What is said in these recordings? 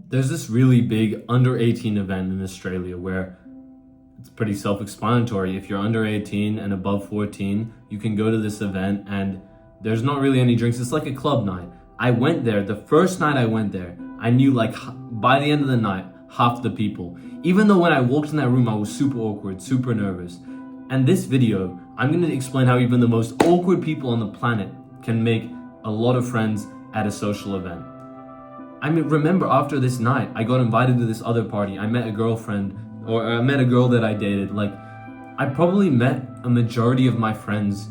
There's this really big under 18 event in Australia where it's pretty self-explanatory. If you're under 18 and above 14, you can go to this event and there's not really any drinks. It's like a club night. I went there, the first night I went there, I knew like by the end of the night, half the people. Even though when I walked in that room, I was super awkward, super nervous. And this video, I'm gonna explain how even the most awkward people on the planet can make a lot of friends at a social event. I mean, remember after this night, I got invited to this other party. I met a girlfriend, or I met a girl that I dated. Like, I probably met a majority of my friends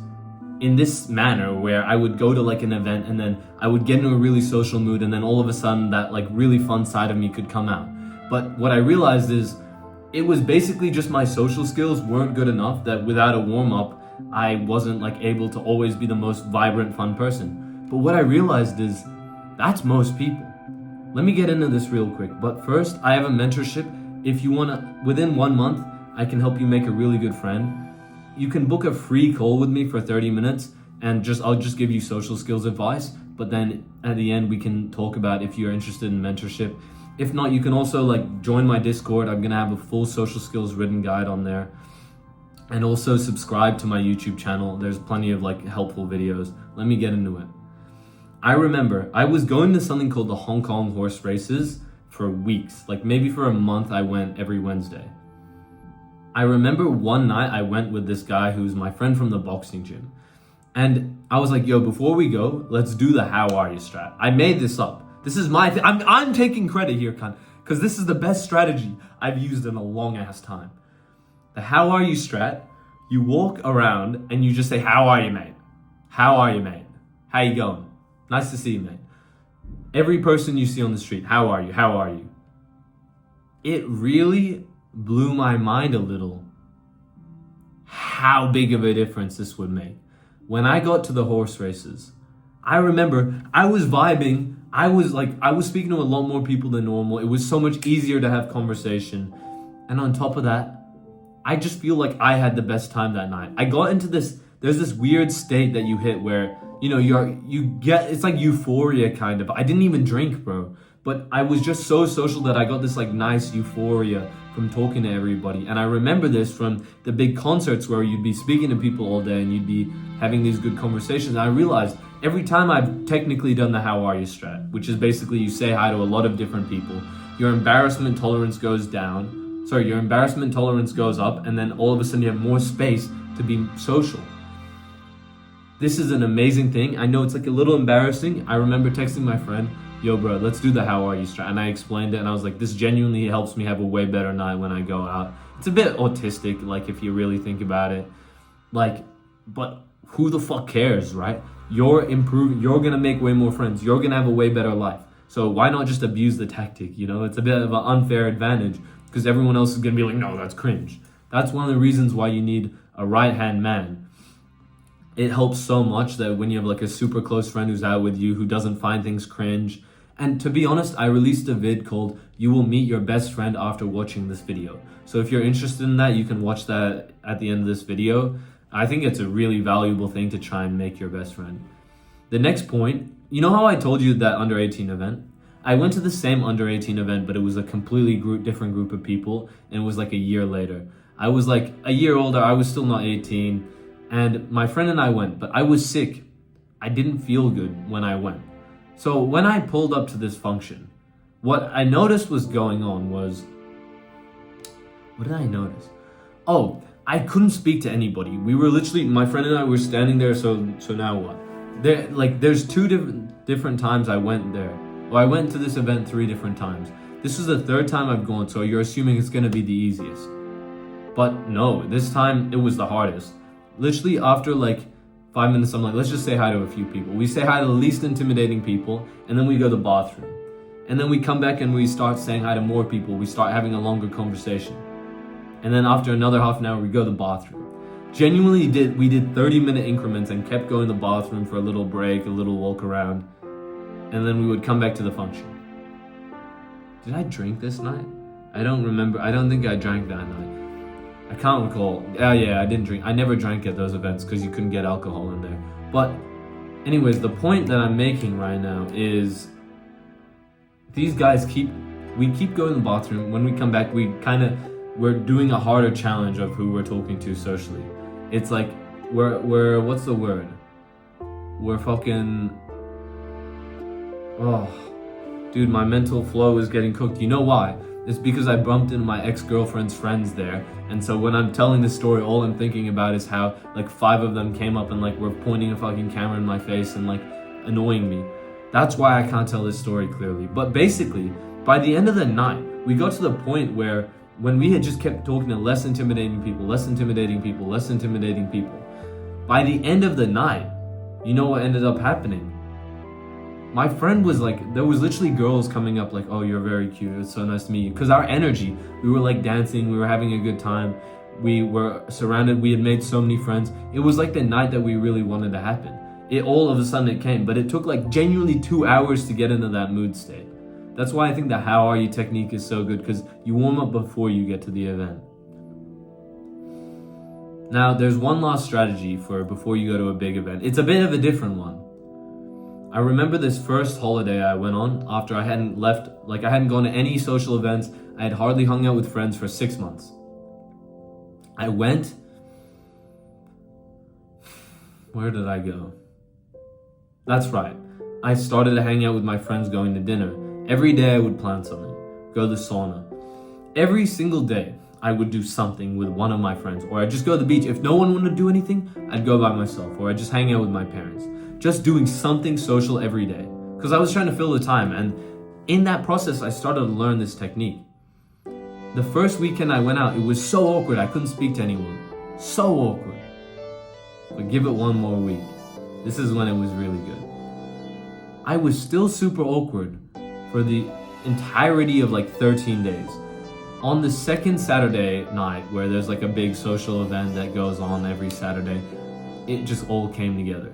in this manner where I would go to like an event and then I would get into a really social mood and then all of a sudden that like really fun side of me could come out. But what I realized is it was basically just my social skills weren't good enough that without a warm-up, I wasn't like able to always be the most vibrant, fun person. But what I realized is that's most people. Let me get into this real quick. But first, I have a mentorship. If you wanna, within 1 month, I can help you make a really good friend. You can book a free call with me for 30 minutes and I'll just give you social skills advice. But then at the end, we can talk about if you're interested in mentorship. If not, you can also like join my Discord. I'm gonna have a full social skills written guide on there. And also subscribe to my YouTube channel. There's plenty of like helpful videos. Let me get into it. I remember I was going to something called the Hong Kong horse races for weeks. Like maybe for a month I went every Wednesday. I remember one night I went with this guy who's my friend from the boxing gym. And I was like, yo, before we go, let's do the how are you strat. I made this up. This is my thing. I'm taking credit here, cunt, because this is the best strategy I've used in a long ass time. The how are you strat, you walk around and you just say, how are you, mate? How are you, mate? How you going? Nice to see you, mate. Every person you see on the street, how are you? How are you? It really blew my mind a little how big of a difference this would make. When I got to the horse races, I remember I was vibing. I was speaking to a lot more people than normal. It was so much easier to have conversation. And on top of that, I just feel like I had the best time that night. I got into there's this weird state that you hit where, you know, it's like euphoria kind of. I didn't even drink, bro. But I was just so social that I got this like nice euphoria from talking to everybody. And I remember this from the big concerts where you'd be speaking to people all day and you'd be having these good conversations. And I realized every time I've technically done the how are you strat, which is basically you say hi to a lot of different people, your embarrassment tolerance goes down. Sorry, your embarrassment tolerance goes up, and then all of a sudden you have more space to be social. This is an amazing thing. I know it's like a little embarrassing. I remember texting my friend, yo bro, let's do the how are you strat. And I explained it and I was like, this genuinely helps me have a way better night when I go out. It's a bit autistic, like if you really think about it. Like, but who the fuck cares, right? You're gonna make way more friends. You're gonna have a way better life. So why not just abuse the tactic, you know? It's a bit of an unfair advantage because everyone else is gonna be like, no, that's cringe. That's one of the reasons why you need a right-hand man. It helps so much that when you have like a super close friend who's out with you, who doesn't find things cringe. And to be honest, I released a vid called You Will Meet Your Best Friend After Watching This Video. So if you're interested in that, you can watch that at the end of this video. I think it's a really valuable thing to try and make your best friend. The next point, you know how I told you that under 18 event? I went to the same under 18 event, but it was a completely different group of people, and it was like a year later. I was like a year older, I was still not 18, and my friend and I went, but I was sick. I didn't feel good when I went. So when I pulled up to this function, what I noticed was going on was, what did I notice? Oh, I couldn't speak to anybody. We were literally, my friend and I were standing there, so now what? There's two different times I went there. Well, I went to this event 3 different times. This is the 3rd time I've gone, so you're assuming it's gonna be the easiest. But no, this time it was the hardest. Literally after like 5 minutes, I'm like, let's just say hi to a few people. We say hi to the least intimidating people, and then we go to the bathroom. And then we come back and we start saying hi to more people. We start having a longer conversation. And then after another half an hour, we go to the bathroom. Genuinely we did 30-minute increments and kept going to the bathroom for a little break, a little walk around. And then we would come back to the function. Did I drink this night? I don't remember. I don't think I drank that night. I can't recall. Yeah, I didn't drink. I never drank at those events because you couldn't get alcohol in there. But anyways, the point that I'm making right now is these guys keep we keep going to the bathroom. When we come back, we're doing a harder challenge of who we're talking to socially. It's like we're what's the word? We're fucking, oh, dude, my mental flow is getting cooked. You know why? It's because I bumped into my ex-girlfriend's friends there, and so when I'm telling this story, all I'm thinking about is how like 5 of them came up and like were pointing a fucking camera in my face and like annoying me. That's why I can't tell this story clearly. But basically, by the end of the night, we got to the point where when we had just kept talking to less intimidating people, by the end of the night, you know what ended up happening? My friend was like, there was literally girls coming up like, oh, you're very cute, it's so nice to meet you. Because our energy, we were like dancing, we were having a good time, we were surrounded, we had made so many friends. It was like the night that we really wanted to happen. It all of a sudden it came, but it took like genuinely 2 hours to get into that mood state. That's why I think the how are you technique is so good, because you warm up before you get to the event. Now, there's one last strategy for before you go to a big event. It's a bit of a different one. I remember this first holiday I went on after I hadn't gone to any social events. I had hardly hung out with friends for 6 months. I went, where did I go? That's right. I started to hang out with my friends going to dinner. Every day I would plan something, go to the sauna. Every single day I would do something with one of my friends, or I'd just go to the beach. If no one wanted to do anything, I'd go by myself, or I'd just hang out with my parents. Just doing something social every day, because I was trying to fill the time, and in that process I started to learn this technique. The first weekend I went out, it was so awkward, I couldn't speak to anyone. So awkward. But give it one more week. This is when it was really good. I was still super awkward for the entirety of like 13 days. On the second Saturday night, where there's like a big social event that goes on every Saturday, it just all came together.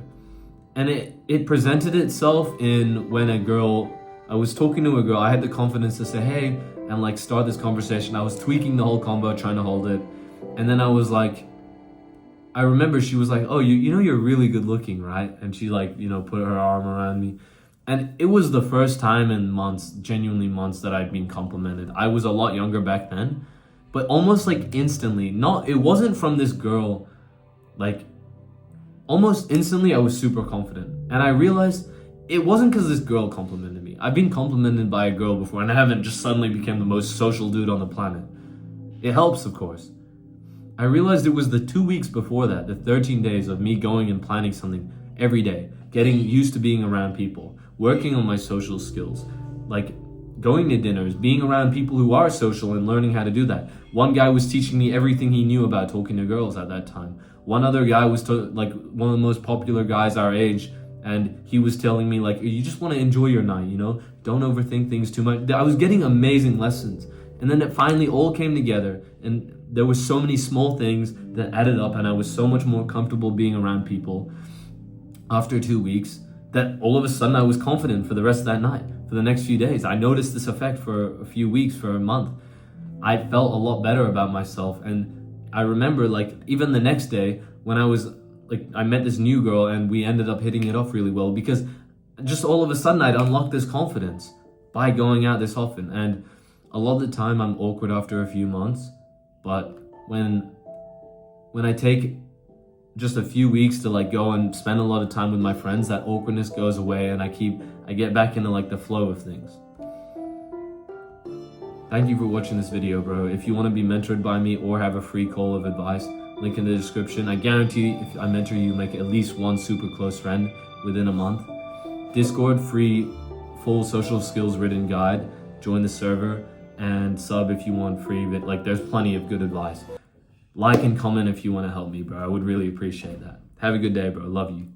And it presented itself in when I was talking to a girl, I had the confidence to say, hey, and like start this conversation. I was tweaking the whole combo, trying to hold it. And then I was like, I remember she was like, oh, you know you're really good looking, right? And she like, put her arm around me. And it was the first time in months, genuinely months, that I'd been complimented. I was a lot younger back then, but almost like instantly, it wasn't from this girl, like almost instantly I was super confident. And I realized it wasn't because this girl complimented me. I've been complimented by a girl before, and I haven't just suddenly become the most social dude on the planet. It helps, of course. I realized it was the 2 weeks before that, the 13 days of me going and planning something every day, getting used to being around people, working on my social skills, like going to dinners, being around people who are social and learning how to do that. One guy was teaching me everything he knew about talking to girls at that time. One other guy was like one of the most popular guys our age, and he was telling me like, you just want to enjoy your night, don't overthink things too much. I was getting amazing lessons. And then it finally all came together, and there were so many small things that added up, and I was so much more comfortable being around people after 2 weeks that all of a sudden I was confident for the rest of that night, for the next few days. I noticed this effect for a few weeks, for a month. I felt a lot better about myself. And I remember like even the next day when I met this new girl, and we ended up hitting it off really well, because just all of a sudden I'd unlocked this confidence by going out this often. And a lot of the time I'm awkward after a few months, but when I take just a few weeks to like go and spend a lot of time with my friends, that awkwardness goes away, and I get back into like the flow of things. Thank you for watching this video, bro. If you want to be mentored by me or have a free call of advice, link in the description. I guarantee if I mentor you, make at least one super close friend within a month. Discord, free, full social skills written guide. Join the server and sub if you want free, but like there's plenty of good advice. Like and comment if you want to help me, bro. I would really appreciate that. Have a good day, bro. Love you.